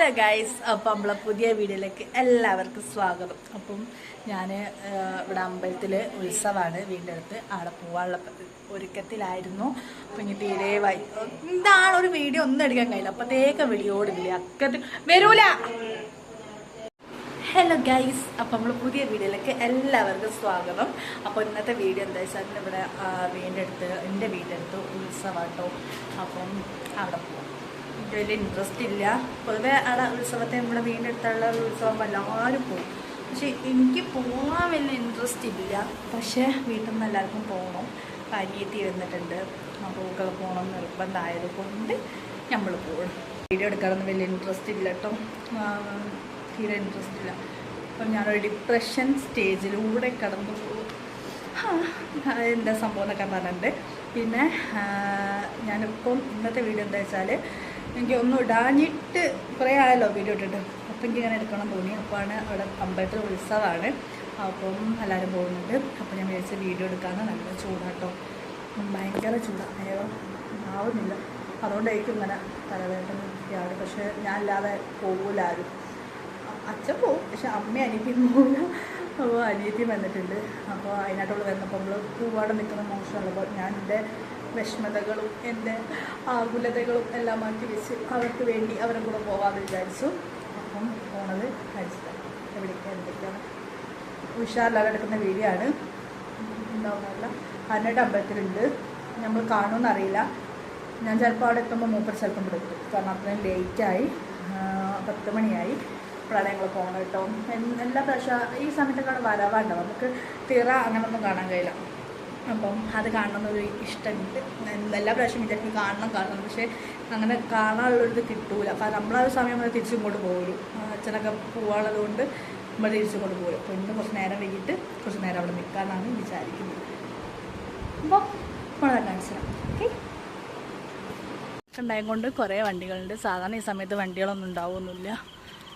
Hello guys, അപ്പം നമ്മളെ പുതിയ വീഡിയോയിലേക്ക് എല്ലാവർക്കും സ്വാഗതം. അപ്പം ഞാൻ ഇവിടെ അമ്പലത്തിൽ ഉത്സവമാണ്, വീടിൻ്റെ അടുത്ത്. അവിടെ പോകാനുള്ള ഒരുക്കത്തിലായിരുന്നു. അപ്പം ഇനി തീരെ എന്താണ് ഒരു വീഡിയോ ഒന്നും എടുക്കാൻ കഴിയില്ല. അപ്പോഴത്തേക്ക് വീഡിയോടില്ല അക്കത്ത് വരൂല. ഹലോ ഗൈസ്, അപ്പം നമ്മൾ പുതിയ വീഡിയോയിലേക്ക് എല്ലാവർക്കും സ്വാഗതം. അപ്പോൾ ഇന്നത്തെ വീഡിയോ എന്താ വെച്ചാൽ ഇവിടെ എൻ്റെ വീടിൻ്റെ അടുത്ത് ഉത്സവമാട്ടോ. അപ്പം അവിടെ പോകാം. വലിയ ഇൻട്രസ്റ്റ് ഇല്ല. പൊതുവെ അവിടെ ഉത്സവത്തെ നമ്മുടെ വീടിൻ്റെ അടുത്തുള്ള ഉത്സവം എല്ലാവരും പോകും. പക്ഷെ എനിക്ക് പോകാൻ വലിയ ഇൻട്രസ്റ്റ് ഇല്ല. പക്ഷേ വീട്ടിൽ നിന്ന് എല്ലാവർക്കും പോകണം. അനിയത്തി വന്നിട്ടുണ്ട്. അപ്പോൾ ഒക്കെ പോകണം നിർബന്ധമായത് കൊണ്ട് നമ്മൾ പോകണം. വീഡിയോ എടുക്കാനൊന്നും വലിയ ഇൻട്രസ്റ്റ് ഇല്ല കേട്ടോ, തീരെ ഇൻട്രസ്റ്റ് ഇല്ല. അപ്പം ഞാനൊരു ഡിപ്രഷൻ സ്റ്റേജിലൂടെ കടന്നു പോകും. എന്താ സംഭവം എന്നൊക്കെ പറഞ്ഞിട്ടുണ്ട്. പിന്നെ ഞാനിപ്പം ഇന്നത്തെ വീഡിയോ എന്താ വെച്ചാൽ, എനിക്ക് ഒന്നും ഇടാഞ്ഞിട്ട് കുറേ ആയല്ലോ വീഡിയോ ഇട്ടിട്ട്. അപ്പം എനിക്ക് ഇങ്ങനെ എടുക്കണം തോന്നി. അപ്പോഴാണ് അവിടെ അമ്പലത്തിൽ ഉത്സവമാണ്, അപ്പം എല്ലാവരും പോകുന്നുണ്ട്. അപ്പോൾ ഞാൻ വിചാരിച്ച വീഡിയോ എടുക്കാമെന്ന്. നല്ല ചൂടാട്ടോ, ഭയങ്കര ചൂടാണ്, വേഗം ആവുന്നില്ല. അതുകൊണ്ടായിരിക്കും ഇങ്ങനെ തലവേദനയാണ്. പക്ഷേ ഞാൻ അല്ലാതെ പോകില്ല ആരും. അച്ഛൻ പോവും, പക്ഷെ അമ്മ അനിയത്തിയും പോകില്ല. അപ്പോൾ അനിയത്തിയും വന്നിട്ടുണ്ട്. അപ്പോൾ അതിനായിട്ടുള്ള വന്നപ്പോൾ നമ്മൾ പൂവാടെ നിൽക്കുന്ന മോശമുള്ളപ്പോൾ ഞാൻ എൻ്റെ വിഷമതകളും എൻ്റെ ആകുലതകളും എല്ലാം മാറ്റി വെച്ച് അവർക്ക് വേണ്ടി അവരെ കൂടെ പോകാമെന്ന് വിചാരിച്ചു. അപ്പം പോണത് കഴിച്ചിട്ടാണ്. എവിടേക്കാണ് എന്തൊക്കെയാണ് ഉഷാറില്ലാതെ എടുക്കുന്ന വീഡിയോ ആണ്. ഉണ്ടാവുന്നതല്ല. അന്നയുടെ അമ്പലത്തിലുണ്ട്. നമ്മൾ കാണുമെന്നറിയില്ല. ഞാൻ ചിലപ്പോൾ അവിടെ എത്തുമ്പോൾ മൂപ്പർ ചിലപ്പം ഇവിടെ എത്തും. കാരണം അത്രയും ലേറ്റായി, 10 മണിയായി. ഇപ്പോഴാണ് ഞങ്ങൾ പോകണം കേട്ടോ. എല്ലാ പ്രാവശ്യം ഈ സമയത്തൊക്കെ അവിടെ വരവാണ്ടോ, നമുക്ക് തിറ അങ്ങനൊന്നും കാണാൻ കഴിയില്ല. അപ്പം അത് കാണണമെന്നൊരു ഇഷ്ടമുണ്ട്. എല്ലാ പ്രാവശ്യം വിചാരിക്കും കാണണം. പക്ഷേ അങ്ങനെ കാണാനുള്ളൊരിത് കിട്ടൂല. കാരണം നമ്മളാ സമയം നമ്മൾ തിരിച്ചിങ്ങോട്ട് പോരും. അച്ഛനൊക്കെ പോകാനുള്ളത് കൊണ്ട് നമ്മൾ തിരിച്ചിങ്ങോട്ട് പോരും. അപ്പോൾ ഇന്ന് കുറച്ച് നേരം വൈകിട്ട് കുറച്ച് നേരം അവിടെ നിൽക്കാമെന്നാണ് വിചാരിക്കുന്നത്. അപ്പോൾ വളരെ കാണിച്ചാൽ ഓക്കെ. ഉണ്ടായതുകൊണ്ട് കുറേ വണ്ടികളുണ്ട്. സാധാരണ ഈ സമയത്ത് വണ്ടികളൊന്നും ഉണ്ടാവുമൊന്നുമില്ല.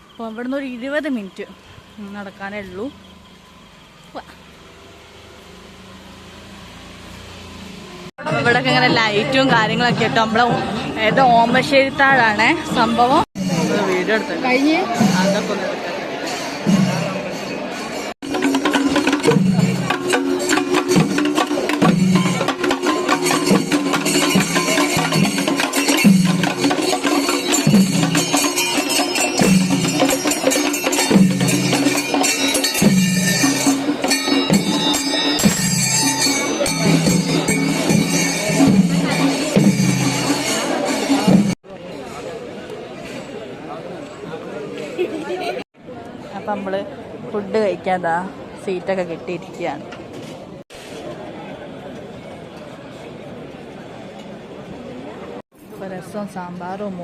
അപ്പോൾ ഇവിടെ നിന്ന് ഒരു 20 മിനിറ്റ് നടക്കാനേ ഉള്ളൂ. അപ്പോൾ ഇവിടെയൊക്കെ ഇങ്ങനെ ലൈറ്റും കാര്യങ്ങളൊക്കെ ഇട്ടോ. നമ്മളെ ഏതോ ഓമശ്ശേരിത്താഴാണ് സംഭവം. വീഡിയോ എടുത്ത കഴിഞ്ഞ് അതൊക്കെ ഒന്ന് എടുക്കാം. അപ്പം നമ്മൾ ഫുഡ് കഴിക്കാതാ സീറ്റൊക്കെ കിട്ടിയിരിക്കുകയാണ്. ഇപ്പോൾ രസവും സാമ്പാറും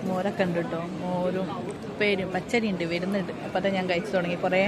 മോരൊക്കെ ഉണ്ട് കേട്ടോ. മോരും ഉപ്പേരും പച്ചരി ഉണ്ട്, വരുന്നുണ്ട്. അപ്പോൾ അത് ഞാൻ കഴിച്ചു തുടങ്ങി കുറേ.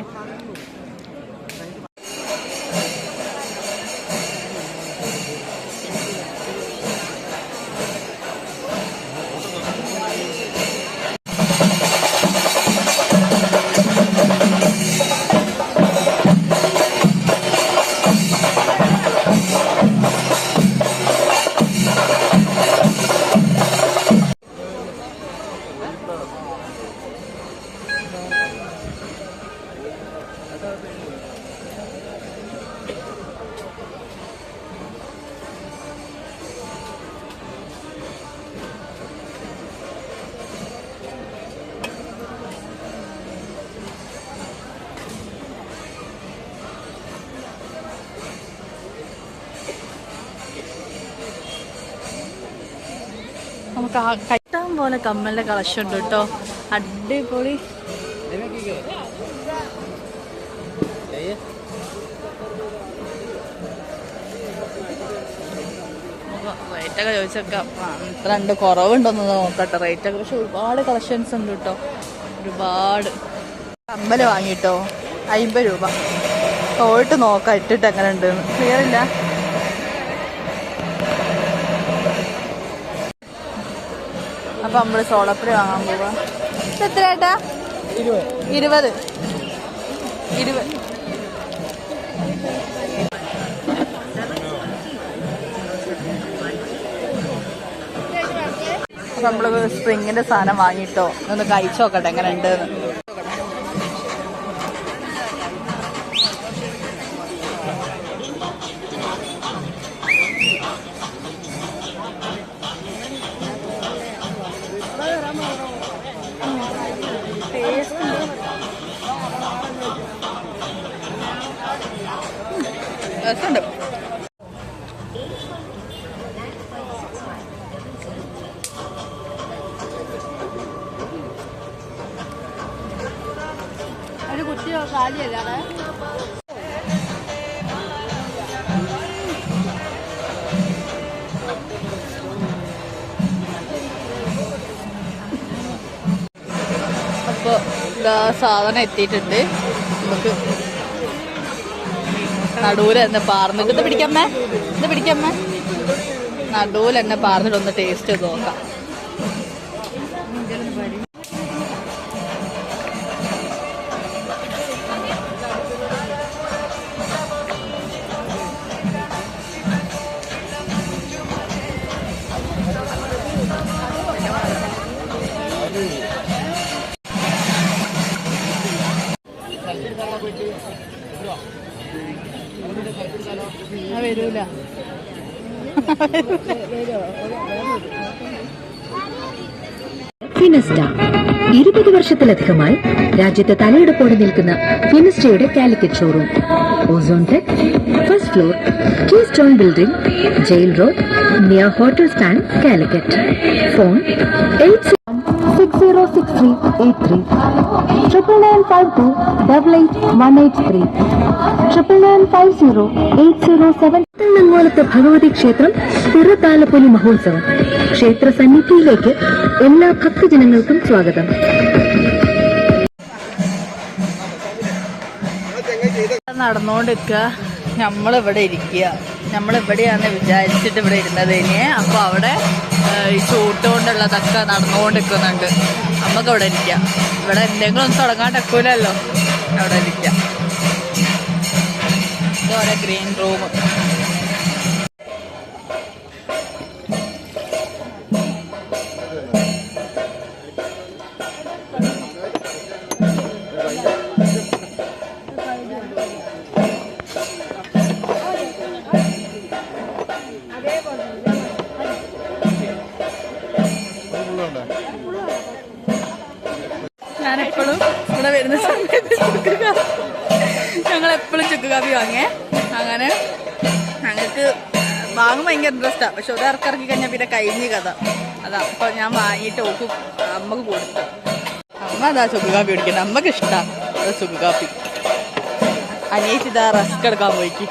നമുക്ക് കഴിക്കാൻ പോലെ കമ്മലിൻ്റെ കളക്ഷൻ ഉണ്ട് കേട്ടോ. അടിപൊളി. റേറ്റൊക്കെ ചോദിച്ചൊക്കെ ഇത്ര ഉണ്ട്, കുറവുണ്ടോന്ന് നോക്കട്ടെ റേറ്റൊക്കെ. പക്ഷെ ഒരുപാട് കളക്ഷൻസ് ഉണ്ട് കേട്ടോ, ഒരുപാട്. കമ്മല് വാങ്ങിട്ടോ 50 രൂപ. പോയിട്ട് നോക്കാം ഇട്ടിട്ട് എങ്ങനെ ഉണ്ടെന്ന്. ക്ലിയർ ഇല്ല. അപ്പം നമ്മൾ സോളപ്പുരി വാങ്ങാൻ പോവാ. എത്ര ഏട്ടാ? 20. നമ്മൾ സ്പ്രിങ്ങിന്റെ സാധനം വാങ്ങിട്ടോ ഒന്ന് കഴിച്ചു നോക്കട്ടെ എങ്ങനെ ഉണ്ട്. രസമുണ്ട്. ഒരു കുട്ടിയോ കാലിയല്ലാതെ അപ്പോൾ സാധനം എത്തിയിട്ടുണ്ട്. നമുക്ക് നടുവിൽ തന്നെ പാർന്നിട്ട് ഇത് പിടിക്കമ്മേ നടുവിൽ തന്നെ പാർന്നിട്ട് ഒന്ന് ടേസ്റ്റ് ചെയ്ത് നോക്കാം. വരൂല ഫിനസ്റ്റ 20 വർഷത്തിലധികമായി രാജ്യത്ത് തലയെടുപ്പോടെ നിൽക്കുന്ന ഫിനസ്റ്റയുടെ Calicut showroom. Ozone Tech, first floor, Key Stone building, Jail Road, near hotel stand, Calicut. Phone 806383 9952888183 99508007. തണ്ണങ്ങോലത്ത് ഭഗവതി ക്ഷേത്രം തിരുത്താലപ്പൊലി മഹോത്സവം. ക്ഷേത്ര സന്നിധിയിലേക്ക് എല്ലാ ഭക്തജനങ്ങൾക്കും സ്വാഗതം. നടന്നുകൊണ്ടിരിക്കുക. നമ്മളിവിടെ ഇരിക്കുക. നമ്മളിവിടെയാണ് വിചാരിച്ചിട്ട് ഇവിടെ ഇരുന്നതിന്. അപ്പോൾ അവിടെ ഈ ചൂട്ടുകൊണ്ടുള്ളതൊക്കെ നടന്നുകൊണ്ടിരിക്കുന്നുണ്ട്. നമുക്ക് അവിടെ ഇരിക്കാം. ഇവിടെ എന്തെങ്കിലും ഒന്നും തുടങ്ങാണ്ടക്കൂലല്ലോ, അവിടെ ഇരിക്കാം. ഇതോടെ ഗ്രീൻ റൂം. ഞാനെപ്പോഴും ഇവിടെ വരുന്ന സമയത്ത് ഞങ്ങളെപ്പോഴും ചുക്ക് കാപ്പി വാങ്ങേ. അങ്ങനെ ഞങ്ങൾക്ക് വാങ്ങും ഭയങ്കര ഇൻട്രസ്റ്റാണ്. പക്ഷെ അത് ഇറക്കി കഴിഞ്ഞാൽ പിന്നെ കഴിഞ്ഞ കഥ അതാ. അപ്പോൾ ഞാൻ വാങ്ങിയിട്ട് ഓക്കും അമ്മക്ക് കൊടുത്തു. അമ്മ അതാ ചുക്ക് കാപ്പി കുടിക്കുന്നത്. അമ്മക്ക് ഇഷ്ടമാണ് അത് ചുക്ക് കാപ്പി. അനിയേച്ചി ഇതാ റസ്ക് എടുക്കാൻ പോയിക്ക്.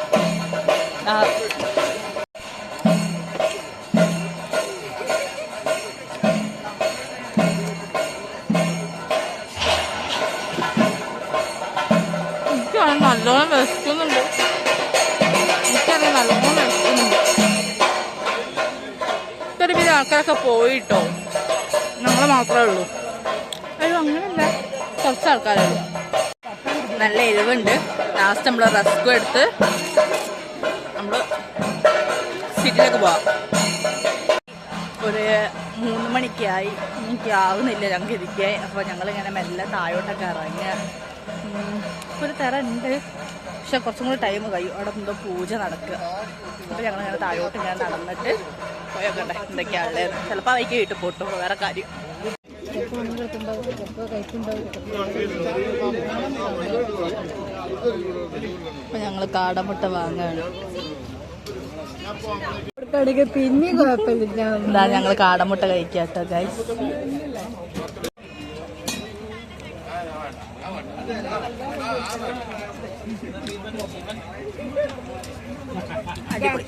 നല്ലോണം വിശക്കുന്നുണ്ട്. എനിക്കറിയാം നല്ലോണം വിശക്കുന്നുണ്ട്. ഇതൊരു പിന്നെ ആൾക്കാരൊക്കെ പോയിട്ടോ, ഞങ്ങൾ മാത്രമേ ഉള്ളൂ. അയ്യോ അങ്ങനെയല്ല, കുറച്ച് ആൾക്കാരേ ഉള്ളൂ. നല്ല എരിവുണ്ട്. ലാസ്റ്റ് നമ്മൾ റസ്കും എടുത്ത് നമ്മൾ സിറ്റിയിലേക്ക് പോവാം. ഒരു 3 മണിക്കായി. എനിക്കാവുന്നില്ല ഞങ്ങൾക്ക് ഇരിക്കാൻ. അപ്പോൾ ഞങ്ങളിങ്ങനെ മെല്ലെ താഴോട്ടൊക്കെ ഇറങ്ങുക. ഒരു തര ഉണ്ട്, പക്ഷെ കുറച്ചും കൂടി ടൈം കഴിയും. അവിടെ എന്തോ പൂജ നടക്കുക. അപ്പോൾ ഞങ്ങളിങ്ങനെ താഴോട്ട് ഇങ്ങനെ നടന്നിട്ട് പോയോക്കട്ടെ എന്തൊക്കെയാണുള്ളത്. ചിലപ്പോൾ അവയ്ക്ക് വീട്ടിൽ പോട്ടും, വേറെ കാര്യം. അപ്പോൾ ഞങ്ങൾ കാടമുട്ട വാങ്ങുകയാണ്. പിന്നെ കുഴപ്പമില്ല. എന്താ ഞങ്ങൾ കാടമുട്ട കഴിക്കാട്ടോ ഗൈസ്. അടിപൊളി.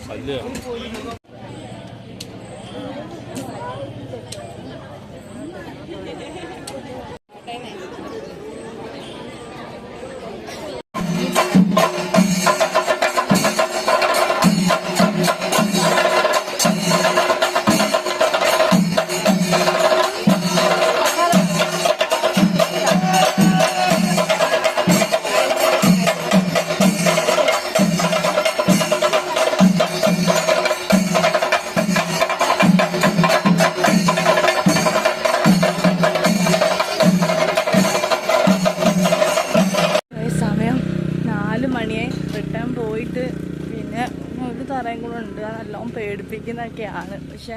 പേടിപ്പിക്കുന്നതൊക്കെയാണ്. പക്ഷെ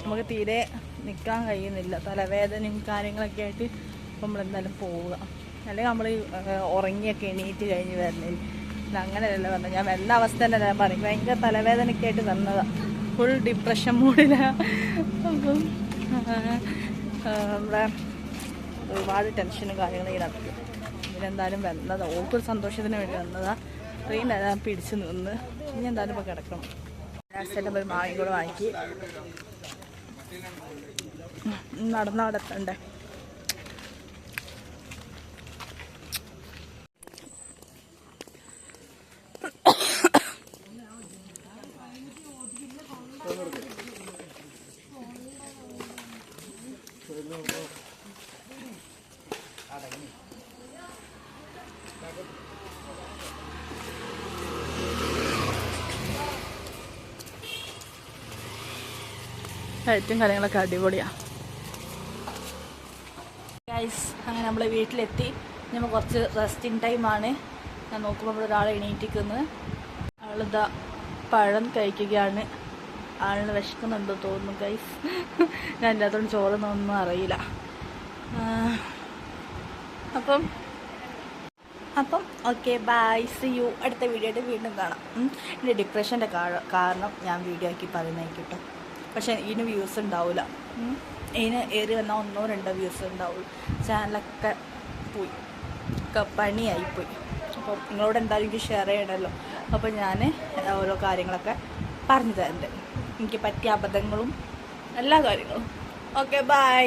നമുക്ക് തീരെ നിൽക്കാൻ കഴിയുന്നില്ല, തലവേദനയും കാര്യങ്ങളൊക്കെ ആയിട്ട് നമ്മളെന്തായാലും പോവുക. അല്ലെങ്കിൽ നമ്മൾ ഉറങ്ങിയൊക്കെ എണീറ്റ് കഴിഞ്ഞ് വരുന്നില്ല. അങ്ങനെയല്ല പറഞ്ഞത്, ഞാൻ വന്ന അവസ്ഥ തന്നെ ഞാൻ പറയും. ഭയങ്കര തലവേദനയൊക്കെ ആയിട്ട് വന്നതാണ്, ഫുൾ ഡിപ്രഷൻ മൂഡിലാണ്. അപ്പം നമ്മുടെ ഒരുപാട് ടെൻഷനും കാര്യങ്ങളും ഈ നടക്കും. ഇതിനെന്തായാലും വന്നതാണ്, ഓർക്കൊരു സന്തോഷത്തിന് വേണ്ടി വന്നതാണ്. ട്രെയിൻ നേരം പിടിച്ച് നിന്ന് ഇനി എന്തായാലും ഇപ്പോൾ കിടക്കണം. ലാസ്റ്റേറ്റം ഒരു മാങ്ങയും കൂടെ വാങ്ങി നടന്നെത്തണ്ടേ. ലൈറ്റും കാര്യങ്ങളൊക്കെ അടിപൊളിയാണ് ഗൈസ്. അങ്ങനെ നമ്മൾ വീട്ടിലെത്തി. നമ്മൾ കുറച്ച് റെസ്റ്റിംഗ് ടൈമാണ്. ഞാൻ നോക്കുമ്പോൾ ഇവിടെ ഒരാൾ എണീറ്റിക്കുന്നത്. ആളിതാ പഴം കഴിക്കുകയാണ്. ആളിന് വിശക്കുന്നുണ്ടോ തോന്നുന്നു ഗൈസ്. ഞാൻ എല്ലാത്തോടും ചോറൊന്നും അറിയില്ല. അപ്പം ഓക്കെ, ബൈ, സി യു. അടുത്ത വീഡിയോ ആയിട്ട് വീണ്ടും കാണാം. എൻ്റെ ഡിപ്രഷൻ്റെ കാരണം ഞാൻ വീഡിയോ ആക്കി പറയുന്നത് കിട്ടും. പക്ഷേ ഇതിന് വ്യൂസ് ഉണ്ടാവില്ല. ഇതിന് ഏറി വന്നാൽ 1-2 വ്യൂസ് ഉണ്ടാവുള്ളൂ. ചാനലൊക്കെ പോയി, പണിയായിപ്പോയി. അപ്പോൾ നിങ്ങളോട് എന്തായാലും എനിക്ക് ഷെയർ ചെയ്യണമല്ലോ. അപ്പോൾ ഞാൻ ഓരോ കാര്യങ്ങളൊക്കെ പറഞ്ഞു തരണ്ട്, എനിക്ക് പറ്റിയ അബദ്ധങ്ങളും എല്ലാ കാര്യങ്ങളും. Okay, by.